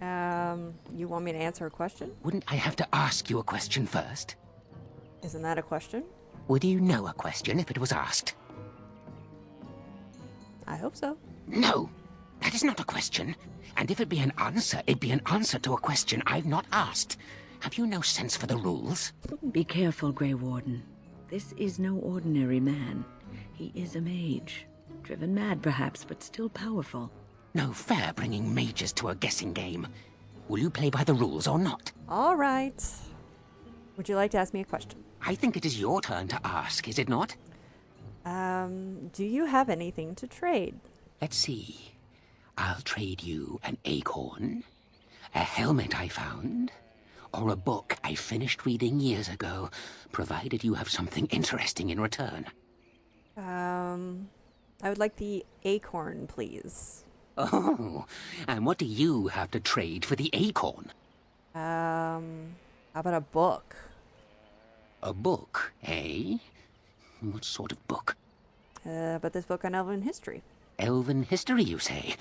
You want me to answer a question? Wouldn't I have to ask you a question first? Isn't that a question? Would you know a question if it was asked? I hope so. No, that is not a question. And if it be an answer, it'd be an answer to a question I've not asked. Have you no sense for the rules? Be careful, Grey Warden. This is no ordinary man. He is a mage. Driven mad, perhaps, but still powerful. No fair bringing mages to a guessing game. Will you play by the rules or not? All right. Would you like to ask me a question? I think it is your turn to ask, is it not? Do you have anything to trade? Let's see. I'll trade you an acorn, a helmet I found, or a book I finished reading years ago, provided you have something interesting in return. I would like the acorn, please. Oh, and what do you have to trade for the acorn? How about a book? A book, eh? What sort of book? About this book on elven history. Elven history, you say?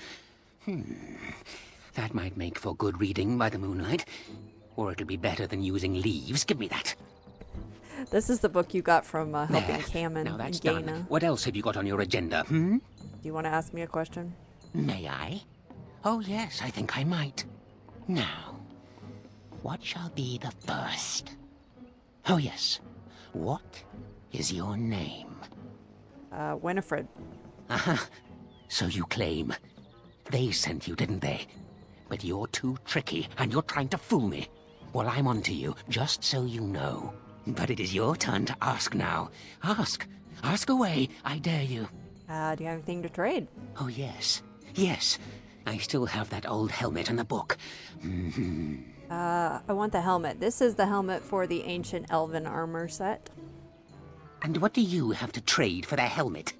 That might make for good reading by the moonlight. Or it'll be better than using leaves. Give me that. This is the book you got from helping There. Cam and Now that's Gaina. done. What else have you got on your agenda, Do you want to ask me a question? May I? Oh, yes, I think I might. Now, what shall be the first? Oh, yes. What is your name? Winifred. Uh-huh. So you claim. They sent you, didn't they? But you're too tricky, and you're trying to fool me. Well, I'm on to you, just so you know. But it is your turn to ask now. Ask. Ask away, I dare you. Do you have anything to trade? Oh, yes. Yes. I still have that old helmet and the book. I want the helmet. This is the helmet for the ancient elven armor set. And what do you have to trade for the helmet?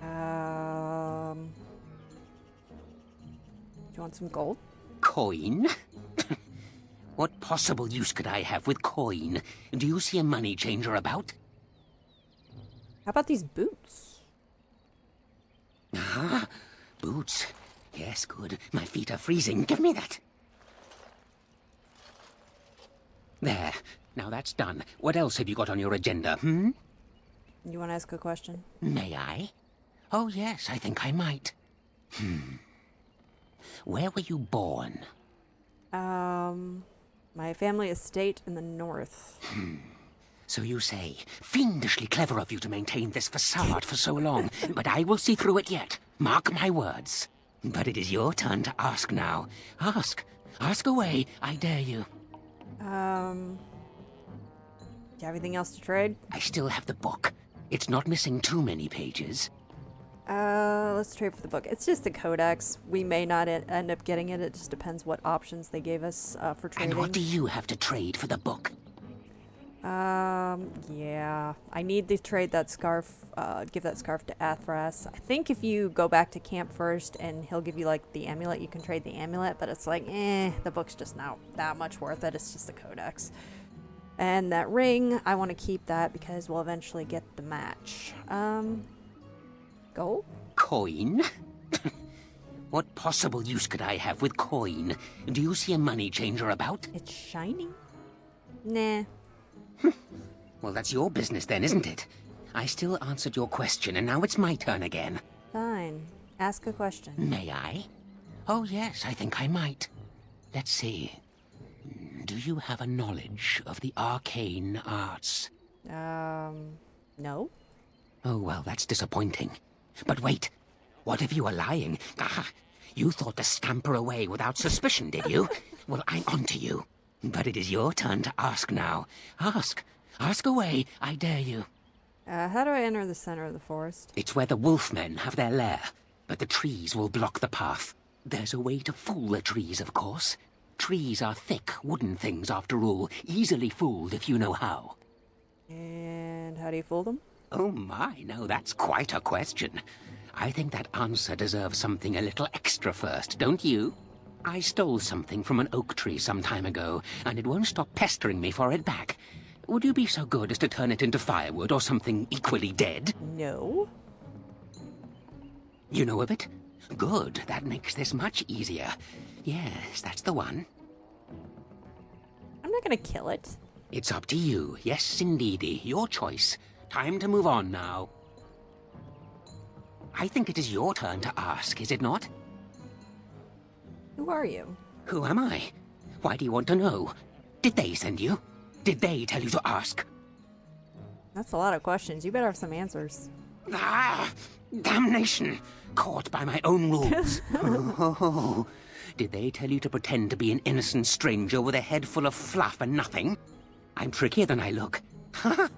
Do you want some gold? Coin? What possible use could I have with coin? Do you see a money changer about? How about these boots? Ah, boots. Yes, good. My feet are freezing. Give me that. There. Now that's done. What else have you got on your agenda, You want to ask a question? May I? Oh, yes, I think I might. Where were you born? My family estate in the north. So you say. Fiendishly clever of you to maintain this facade for so long, but I will see through it yet. Mark my words. But it is your turn to ask now. Ask. Ask away, I dare you. Do you have anything else to trade? I still have the book. It's not missing too many pages. Let's trade for the book. It's just the codex. We may not end up getting it. It just depends what options they gave us for trading. And what do you have to trade for the book? Yeah. I need to trade that scarf, give that scarf to Athras. I think if you go back to camp first and he'll give you, like, the amulet, you can trade the amulet, but it's like, the book's just not that much worth it. It's just the codex. And that ring, I want to keep that because we'll eventually get the match. Gold? Coin? What possible use could I have with coin? Do you see a money changer about? It's shiny. Nah. Well, that's your business then, isn't it? I still answered your question, and now it's my turn again. Fine. Ask a question. May I? Oh, yes, I think I might. Let's see. Do you have a knowledge of the arcane arts? No. Oh, well, that's disappointing. But wait, what if you are lying? Ah, you thought to scamper away without suspicion, did you? Well, I'm on to you. But it is your turn to ask now. Ask. Ask away, I dare you. How do I enter the center of the forest? It's where the wolfmen have their lair, but the trees will block the path. There's a way to fool the trees, of course. Trees are thick, wooden things, after all, easily fooled if you know how. And how do you fool them? Oh my, now that's quite a question. I think that answer deserves something a little extra first, don't you? I stole something from an oak tree some time ago, and it won't stop pestering me for it back. Would you be so good as to turn it into firewood or something equally dead? No. You know of it? Good, that makes this much easier. Yes, that's the one. I'm not gonna kill it. It's up to you. Yes, indeedy. Your choice. Time to move on now. I think it is your turn to ask, is it not? Who are you? Who am I? Why do you want to know? Did they send you? Did they tell you to ask? That's a lot of questions. You better have some answers. Ah! Damnation! Caught by my own rules. Oh, did they tell you to pretend to be an innocent stranger with a head full of fluff and nothing? I'm trickier than I look. Ha!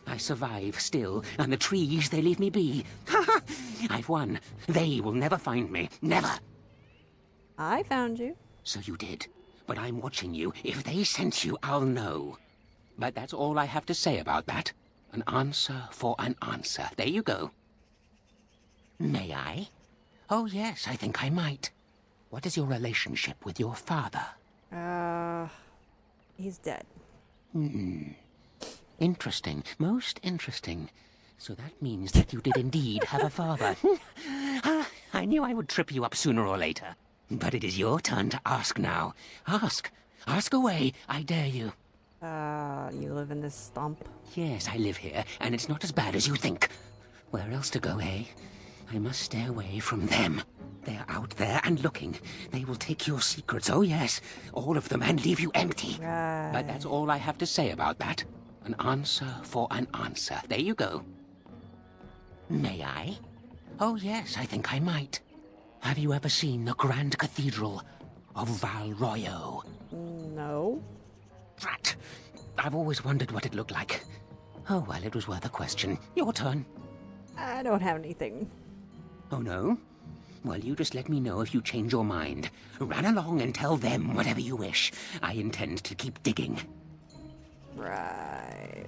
I survive still, and the trees, they leave me be. Ha! I've won. They will never find me. Never. I found you. So you did. But I'm watching you. If they sent you, I'll know. But that's all I have to say about that. An answer for an answer. There you go. May I? Oh, yes, I think I might. What is your relationship with your father? He's dead. Interesting. Most interesting. So that means that you did indeed have a father. I knew I would trip you up sooner or later. But it is your turn to ask now. Ask. Ask away, I dare you. You live in this stump? Yes, I live here, and it's not as bad as you think. Where else to go, eh? I must stay away from them. They're out there and looking. They will take your secrets, oh yes, all of them, and leave you empty. Right. But that's all I have to say about that. An answer for an answer. There you go. May I? Oh yes, I think I might. Have you ever seen the Grand Cathedral of Val Royo? No. Drat. I've always wondered what it looked like. Oh, well, it was worth a question. Your turn. I don't have anything. Oh, no? Well, you just let me know if you change your mind. Run along and tell them whatever you wish. I intend to keep digging. Right.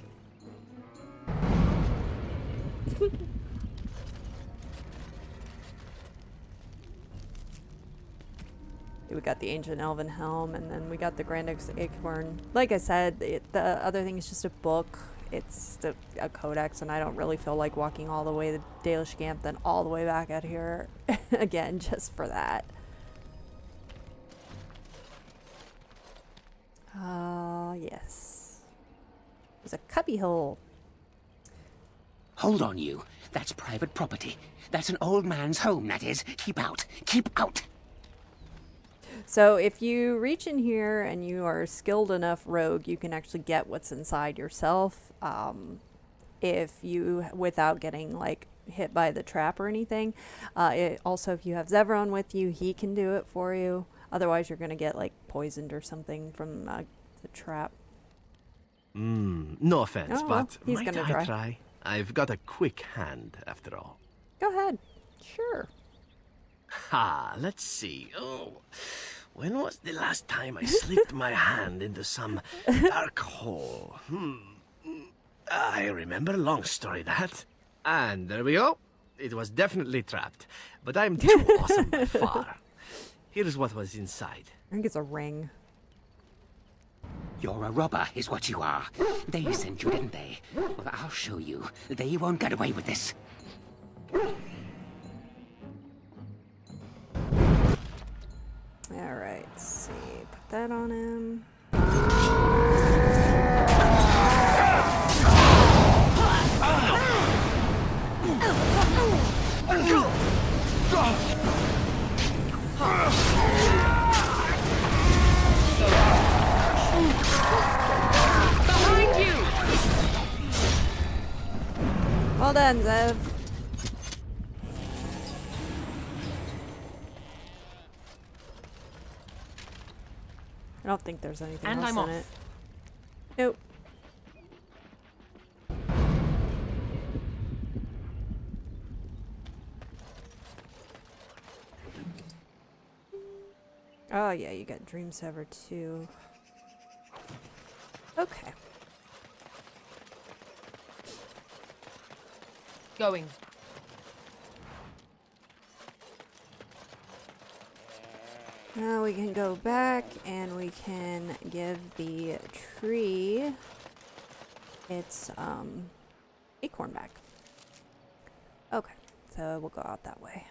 We got the Ancient Elven Helm, and then we got the Grand Acorn. Like I said, the other thing is just a book. It's a codex, and I don't really feel like walking all the way to Dalish Camp, then all the way back out here again, just for that. Yes. There's a cubby hole. Hold on, you. That's private property. That's an old man's home, that is. Keep out. Keep out. So if you reach in here and you are a skilled enough rogue, you can actually get what's inside yourself. If you, without getting like hit by the trap or anything. Also, if you have Zevron with you, he can do it for you. Otherwise, you're gonna get like poisoned or something from the trap. No offense, Oh, well, but he's might gonna I try. try? I've got a quick hand, after all. Go ahead. Sure. Ha, let's see. Oh, when was the last time I slipped my hand into some dark hole? I remember, long story that. And there we go. It was definitely trapped, but I'm too awesome by far. Here's what was inside. I think it's a ring. You're a robber, is what you are. They sent you, didn't they? Well, I'll show you. They won't get away with this. Alright, let's see. Put that on him. Behind you! Well done, Zev. I don't think there's anything And else I'm in off. it. Nope. Oh yeah, you got Dream Sever too. Okay. Going. Now we can go back and we can give the tree its acorn back. Okay, so we'll go out that way.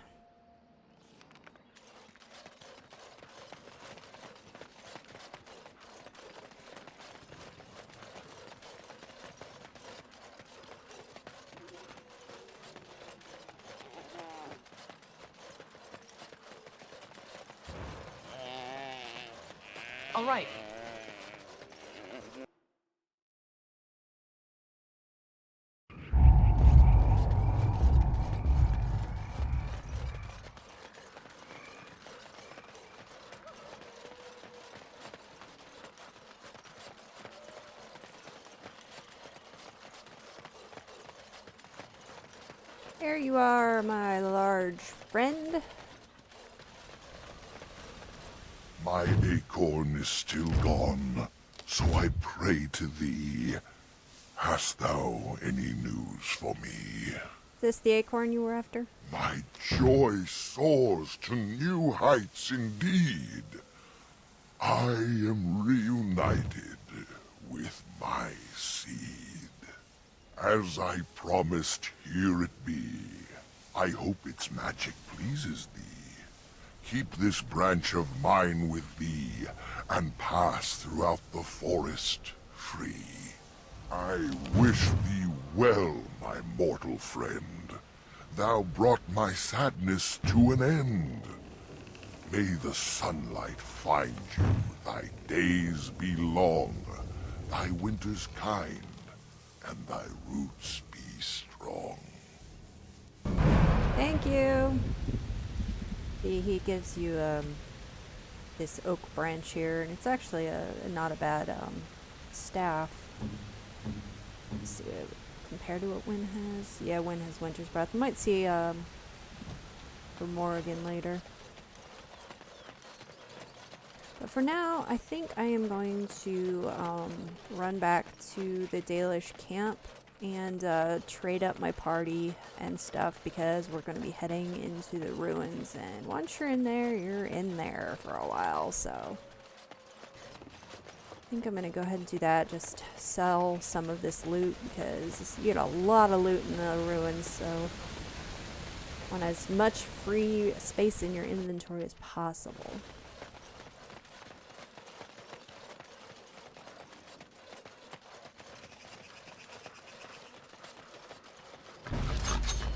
All right. There you are, my large friend. My acorn is still gone, so I pray to thee. Hast thou any news for me? Is this the acorn you were after? My joy soars to new heights indeed. I am reunited with my seed. As I promised, here it be. I hope its magic pleases thee. Keep this branch of mine with thee, and pass throughout the forest free. I wish thee well, my mortal friend. Thou brought my sadness to an end. May the sunlight find you, thy days be long, thy winters kind, and thy roots be strong. Thank you. He gives you this oak branch here, and it's actually not a bad staff. Let's see, compared to what Wynn has. Yeah, Wynn has Winter's Breath. We might see for more again later. But for now, I think I am going to run back to the Dalish camp and trade up my party and stuff, because we're going to be heading into the ruins, and once you're in there, you're in there for a while. So I think I'm going to go ahead and do that, just sell some of this loot, because you get a lot of loot in the ruins, so want as much free space in your inventory as possible.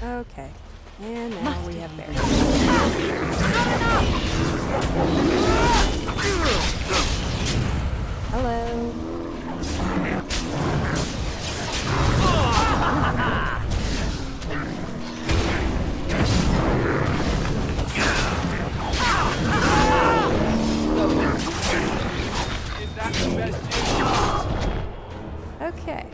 Okay, and now we have bears. Hello. Okay.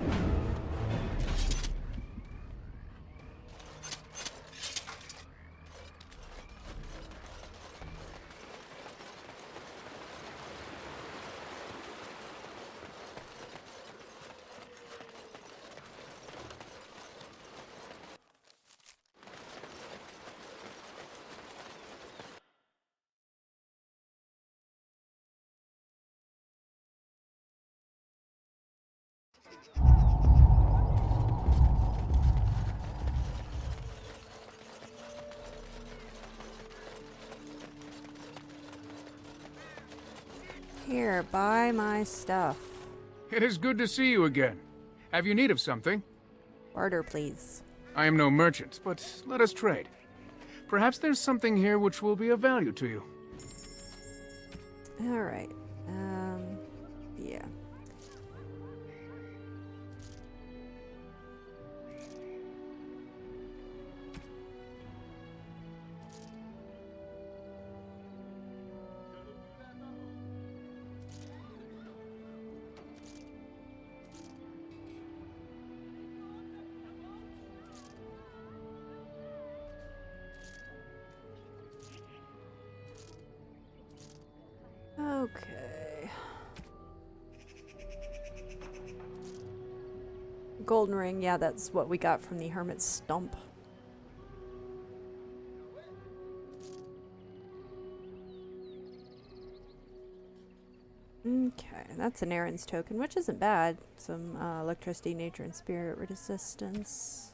Here, buy my stuff. It is good to see you again. Have you need of something? Barter, please. I am no merchant, but let us trade. Perhaps there's something here which will be of value to you. Alright. Yeah. Okay. Golden ring, yeah, that's what we got from the hermit's stump. Okay, that's an Aaron's token, which isn't bad. Some electricity, nature, and spirit resistance.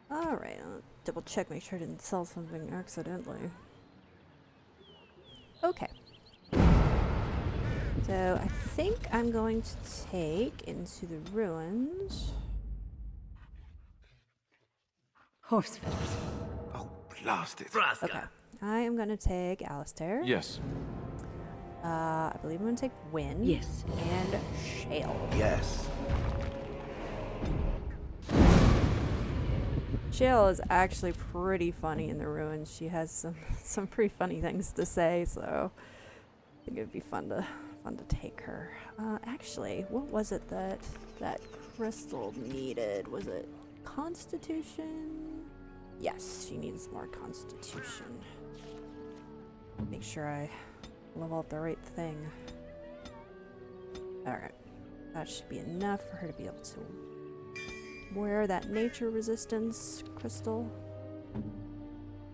Alright, I'll double check, make sure I didn't sell something accidentally. Okay. So I think I'm going to take into the ruins. Horse feathers. Oh, blast it. Okay. I am going to take Alistair. Yes. I believe I'm going to take Wynn. Yes. And Shale. Yes. Shale is actually pretty funny in the ruins. She has some pretty funny things to say, so I think it'd be fun to fun to take her. Actually, what was it that that crystal needed? Was it Constitution? Yes, she needs more Constitution. Make sure I level up the right thing. Alright. That should be enough for her to be able to wear that nature resistance crystal.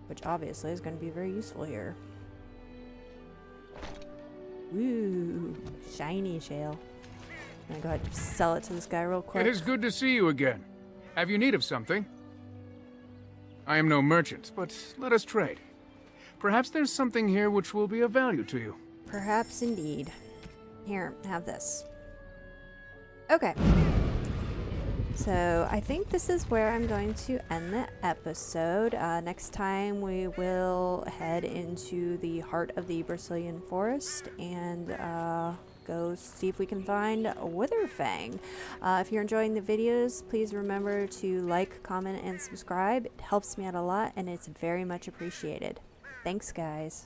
Which obviously is going to be very useful here. Woo! Shiny shale. I'm gonna go ahead and sell it to this guy real quick. It is good to see you again. Have you need of something? I am no merchant, but let us trade. Perhaps there's something here which will be of value to you. Perhaps indeed. Here, have this. Okay. So, I think this is where I'm going to end the episode. Next time we will head into the heart of the Brazilian forest and go see if we can find Witherfang. If you're enjoying the videos, please remember to like, comment, and subscribe. It helps me out a lot and it's very much appreciated. Thanks, guys.